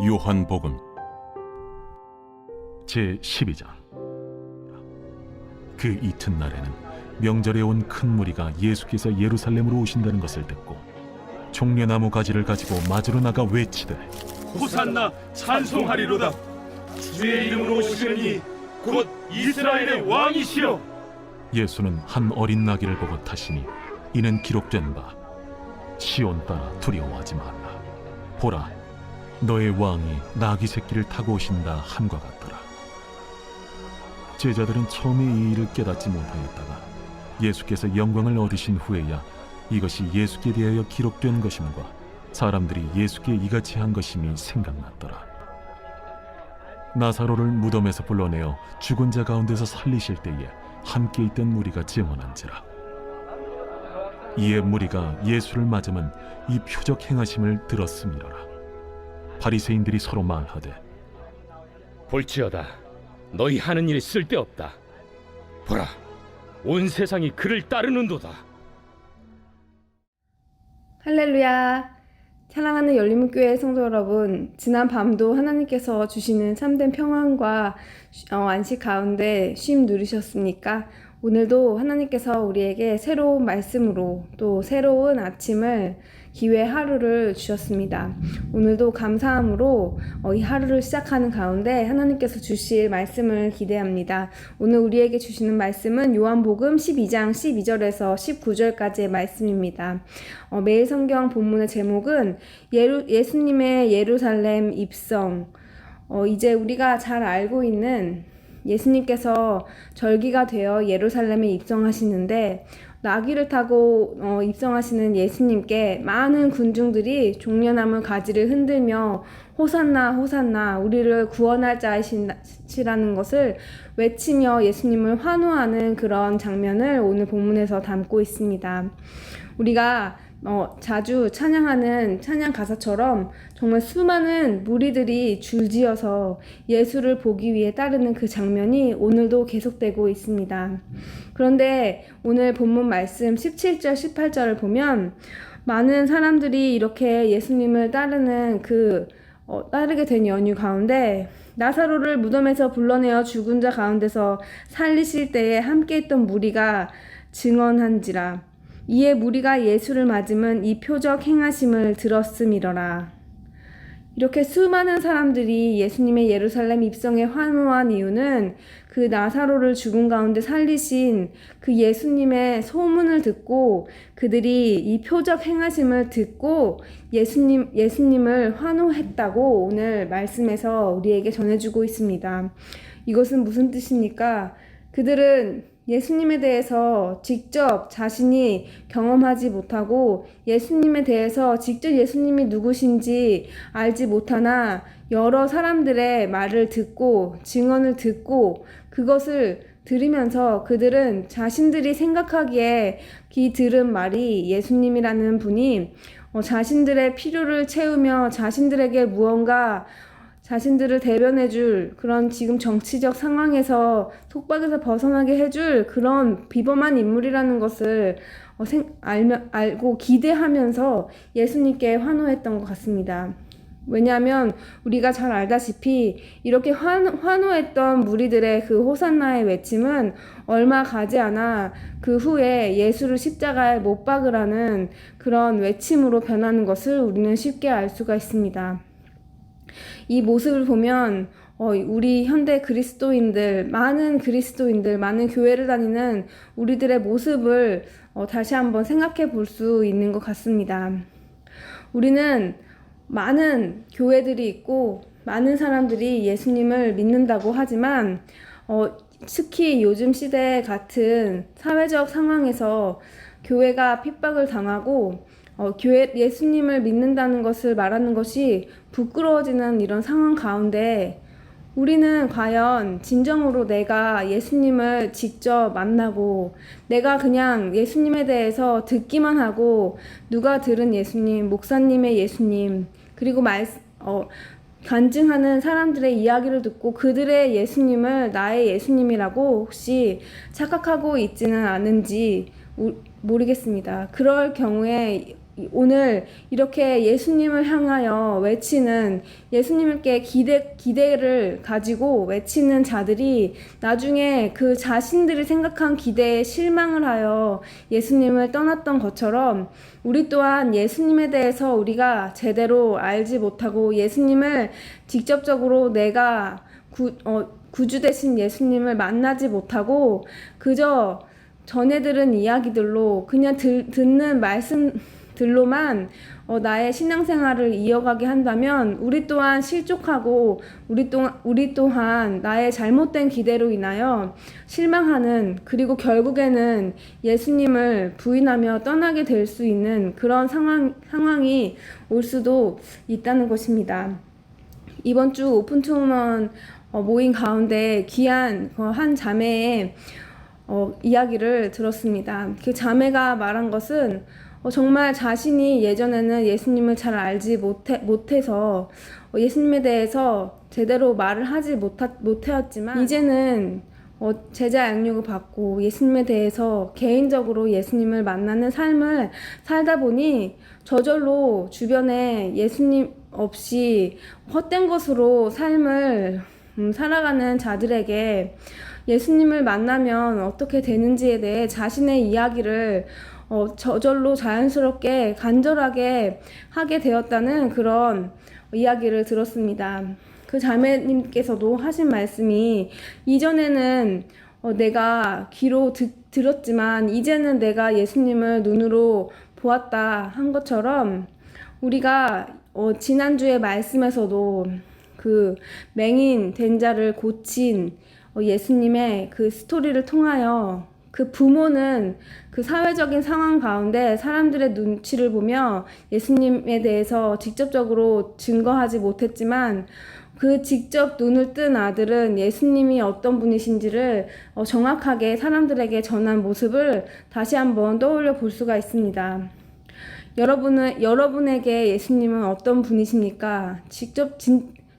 요한복음 제12장. 그 이튿날에는 명절에 온 큰 무리가 예수께서 예루살렘으로 오신다는 것을 듣고 종려나무 가지를 가지고 맞으러 나가 외치되 호산나 찬송하리로다. 주의 이름으로 오시느니 곧 이스라엘의 왕이시여. 예수는 한 어린 나귀를 보고 타시니 이는 기록된 바 시온 따라 두려워하지 말라. 보라, 너의 왕이 나귀 새끼를 타고 오신다 함과 같더라. 제자들은 처음에 이 일을 깨닫지 못하였다가 예수께서 영광을 얻으신 후에야 이것이 예수께 대하여 기록된 것임과 사람들이 예수께 이같이 한 것임이 생각났더라. 나사로를 무덤에서 불러내어 죽은 자 가운데서 살리실 때에 함께 있던 무리가 증언한지라. 이에 무리가 예수를 맞으면 이 표적 행하심을 들었음이로라. 바리새인들이 서로 말하되 볼지어다, 너희 하는 일이 쓸데없다. 보라, 온 세상이 그를 따르는도다. 할렐루야. 사랑하는 열림교회 성도 여러분, 지난 밤도 하나님께서 주시는 참된 평안과 안식 가운데 쉼 누리셨습니까? 오늘도 하나님께서 우리에게 새로운 말씀으로 또 새로운 아침을, 기회 하루를 주셨습니다. 오늘도 감사함으로 이 하루를 시작하는 가운데 하나님께서 주실 말씀을 기대합니다. 오늘 우리에게 주시는 말씀은 요한복음 12장 12절에서 19절까지의 말씀입니다. 매일 성경 본문의 제목은 예수님의 예루살렘 입성. 이제 우리가 잘 알고 있는 예수님께서 절기가 되어 예루살렘에 입성하시는데 나귀를 타고 입성하시는 예수님께 많은 군중들이 종려나무 가지를 흔들며 호산나 호산나 우리를 구원할 자이시라는 것을 외치며 예수님을 환호하는 그런 장면을 오늘 본문에서 담고 있습니다. 우리가 자주 찬양하는 찬양 가사처럼 정말 수많은 무리들이 줄지어서 예수를 보기 위해 따르는 그 장면이 오늘도 계속되고 있습니다. 그런데 오늘 본문 말씀 17절, 18절을 보면 많은 사람들이 이렇게 예수님을 따르는 따르게 된 연유 가운데 나사로를 무덤에서 불러내어 죽은 자 가운데서 살리실 때에 함께 있던 무리가 증언한지라. 이에 무리가 예수를 맞으면 이 표적 행하심을 들었음이러라. 이렇게 수많은 사람들이 예수님의 예루살렘 입성에 환호한 이유는 그 나사로를 죽은 가운데 살리신 그 예수님의 소문을 듣고 그들이 이 표적 행하심을 듣고 예수님을 환호했다고 오늘 말씀에서 우리에게 전해주고 있습니다. 이것은 무슨 뜻입니까? 그들은 예수님에 대해서 직접 자신이 경험하지 못하고 예수님에 대해서 직접 예수님이 누구신지 알지 못하나 여러 사람들의 말을 듣고 증언을 듣고 그것을 들으면서 그들은 자신들이 생각하기에 이 들은 말이 예수님이라는 분이 자신들의 필요를 채우며 자신들에게 무언가 자신들을 대변해줄 그런 지금 정치적 상황에서 속박에서 벗어나게 해줄 그런 비범한 인물이라는 것을 알고 기대하면서 예수님께 환호했던 것 같습니다. 왜냐하면 우리가 잘 알다시피 이렇게 환호했던 무리들의 그 호산나의 외침은 얼마 가지 않아 그 후에 예수를 십자가에 못 박으라는 그런 외침으로 변하는 것을 우리는 쉽게 알 수가 있습니다. 이 모습을 보면 우리 현대 그리스도인들, 많은 교회를 다니는 우리들의 모습을 다시 한번 생각해 볼 수 있는 것 같습니다. 우리는 많은 교회들이 있고 많은 사람들이 예수님을 믿는다고 하지만 특히 요즘 시대 같은 사회적 상황에서 교회가 핍박을 당하고 예수님을 믿는다는 것을 말하는 것이 부끄러워지는 이런 상황 가운데 우리는 과연 진정으로 내가 예수님을 직접 만나고 내가 그냥 예수님에 대해서 듣기만 하고 누가 들은 예수님, 목사님의 예수님, 그리고 간증하는 사람들의 이야기를 듣고 그들의 예수님을 나의 예수님이라고 혹시 착각하고 있지는 않은지 모르겠습니다. 그럴 경우에 오늘 이렇게 예수님을 향하여 외치는 예수님께 기대를 가지고 외치는 자들이 나중에 그 자신들이 생각한 기대에 실망을 하여 예수님을 떠났던 것처럼 우리 또한 예수님에 대해서 우리가 제대로 알지 못하고 예수님을 직접적으로 내가 구주 되신 예수님을 만나지 못하고 그저 전해 들은 이야기들로 그냥 듣는 말씀들로만 나의 신앙생활을 이어가게 한다면 우리 또한 실족하고 우리 또한 나의 잘못된 기대로 인하여 실망하는, 그리고 결국에는 예수님을 부인하며 떠나게 될 수 있는 그런 상황이 올 수도 있다는 것입니다. 이번 주 오픈 투어먼 모임 가운데 귀한 한 자매의 이야기를 들었습니다. 그 자매가 말한 것은 정말 자신이 예전에는 예수님을 잘 알지 못해서 예수님에 대해서 제대로 말을 하지 못하였지만 이제는 제자 양육을 받고 예수님에 대해서 개인적으로 예수님을 만나는 삶을 살다 보니 저절로 주변에 예수님 없이 헛된 것으로 삶을 살아가는 자들에게 예수님을 만나면 어떻게 되는지에 대해 자신의 이야기를 저절로 자연스럽게 간절하게 하게 되었다는 그런 이야기를 들었습니다. 그 자매님께서도 하신 말씀이 이전에는 내가 귀로 들었지만 이제는 내가 예수님을 눈으로 보았다 한 것처럼 우리가 지난주의 말씀에서도 그 맹인 된 자를 고친 예수님의 그 스토리를 통하여 그 부모는 그 사회적인 상황 가운데 사람들의 눈치를 보며 예수님에 대해서 직접적으로 증거하지 못했지만 그 직접 눈을 뜬 아들은 예수님이 어떤 분이신지를 정확하게 사람들에게 전한 모습을 다시 한번 떠올려 볼 수가 있습니다. 여러분에게 예수님은 어떤 분이십니까? 직접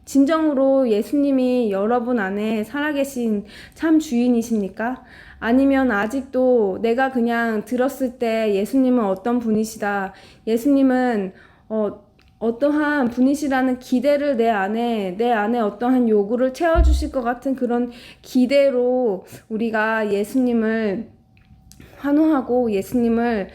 진정으로 예수님이 여러분 안에 살아계신 참 주인이십니까? 아니면 아직도 내가 그냥 들었을 때 예수님은 어떤 분이시다, 예수님은 어떠한 분이시라는 기대를 내 안에 어떠한 요구를 채워주실 것 같은 그런 기대로 우리가 예수님을 환호하고 예수님의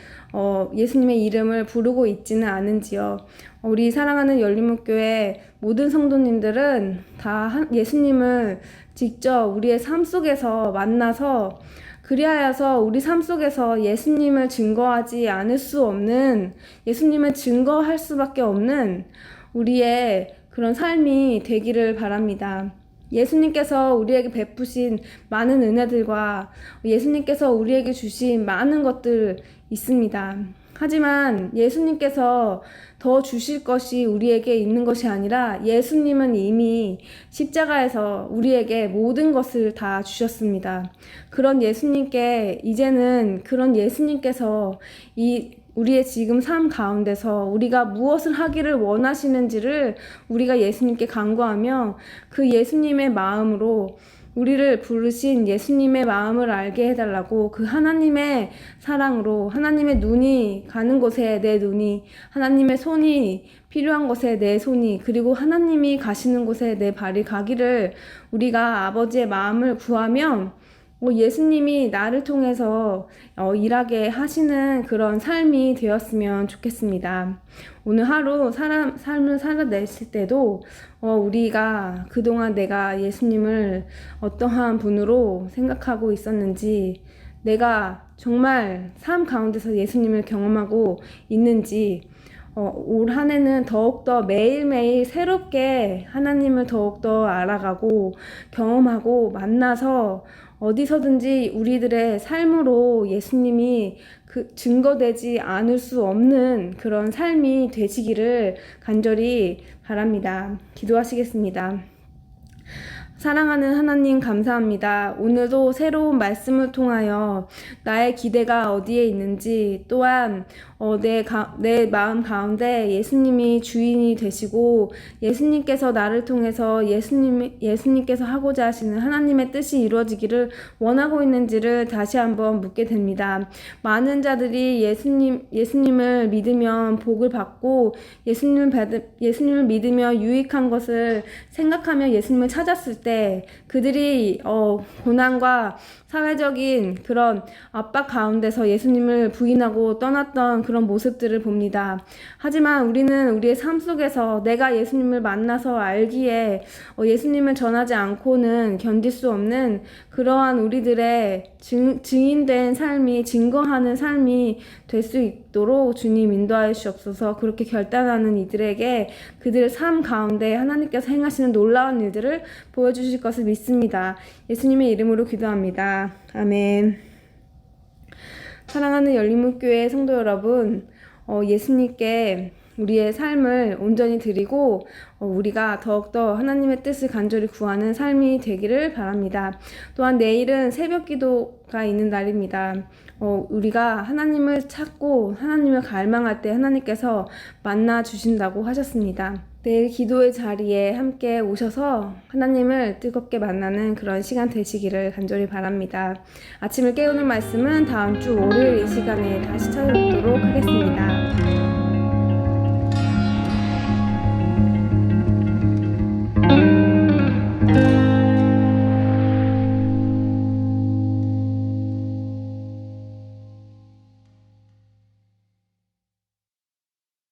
이름을 부르고 있지는 않은지요. 우리 사랑하는 열린목교회 모든 성도님들은 다 예수님을 직접 우리의 삶 속에서 만나서 그리하여서 우리 삶 속에서 예수님을 증거하지 않을 수 없는, 예수님을 증거할 수밖에 없는 우리의 그런 삶이 되기를 바랍니다. 예수님께서 우리에게 베푸신 많은 은혜들과 예수님께서 우리에게 주신 많은 것들 있습니다. 하지만 예수님께서 더 주실 것이 우리에게 있는 것이 아니라 예수님은 이미 십자가에서 우리에게 모든 것을 다 주셨습니다. 그런 예수님께 이제는 그런 예수님께서 우리의 지금 삶 가운데서 우리가 무엇을 하기를 원하시는지를 우리가 예수님께 간구하며 그 예수님의 마음으로 우리를 부르신 예수님의 마음을 알게 해달라고, 그 하나님의 사랑으로 하나님의 눈이 가는 곳에 내 눈이, 하나님의 손이 필요한 곳에 내 손이, 그리고 하나님이 가시는 곳에 내 발이 가기를 우리가 아버지의 마음을 구하면 예수님이 나를 통해서 일하게 하시는 그런 삶이 되었으면 좋겠습니다. 오늘 하루 삶을 살아내실 때도 우리가 그동안 내가 예수님을 어떠한 분으로 생각하고 있었는지, 내가 정말 삶 가운데서 예수님을 경험하고 있는지, 올 한 해는 더욱더 매일매일 새롭게 하나님을 더욱더 알아가고 경험하고 만나서 어디서든지 우리들의 삶으로 예수님이 증거되지 않을 수 없는 그런 삶이 되시기를 간절히 바랍니다. 기도하시겠습니다. 사랑하는 하나님 감사합니다. 오늘도 새로운 말씀을 통하여 나의 기대가 어디에 있는지 또한 내 마음 가운데 예수님이 주인이 되시고 예수님께서 나를 통해서 예수님께서 하고자 하시는 하나님의 뜻이 이루어지기를 원하고 있는지를 다시 한번 묻게 됩니다. 많은 자들이 예수님을 믿으면 복을 받고 예수님을 믿으며 유익한 것을 생각하며 예수님을 찾았을 때 그들이 고난과 사회적인 그런 압박 가운데서 예수님을 부인하고 떠났던 그런 모습들을 봅니다. 하지만 우리는 우리의 삶 속에서 내가 예수님을 만나서 알기에 예수님을 전하지 않고는 견딜 수 없는 그러한 우리들의 증인된 삶이 증거하는 삶이 될 수 있도록 주님 인도하여 주옵소서. 그렇게 결단하는 이들에게 그들의 삶 가운데 하나님께서 행하시는 놀라운 일들을 보여주실 것을 믿습니다. 예수님의 이름으로 기도합니다. 아멘. 사랑하는 열린문교회 성도 여러분, 예수님께 우리의 삶을 온전히 드리고 우리가 더욱더 하나님의 뜻을 간절히 구하는 삶이 되기를 바랍니다. 또한 내일은 새벽 기도가 있는 날입니다. 우리가 하나님을 찾고 하나님을 갈망할 때 하나님께서 만나 주신다고 하셨습니다. 내일 기도의 자리에 함께 오셔서 하나님을 뜨겁게 만나는 그런 시간 되시기를 간절히 바랍니다. 아침을 깨우는 말씀은 다음 주 월요일 이 시간에 다시 찾아뵙도록 하겠습니다.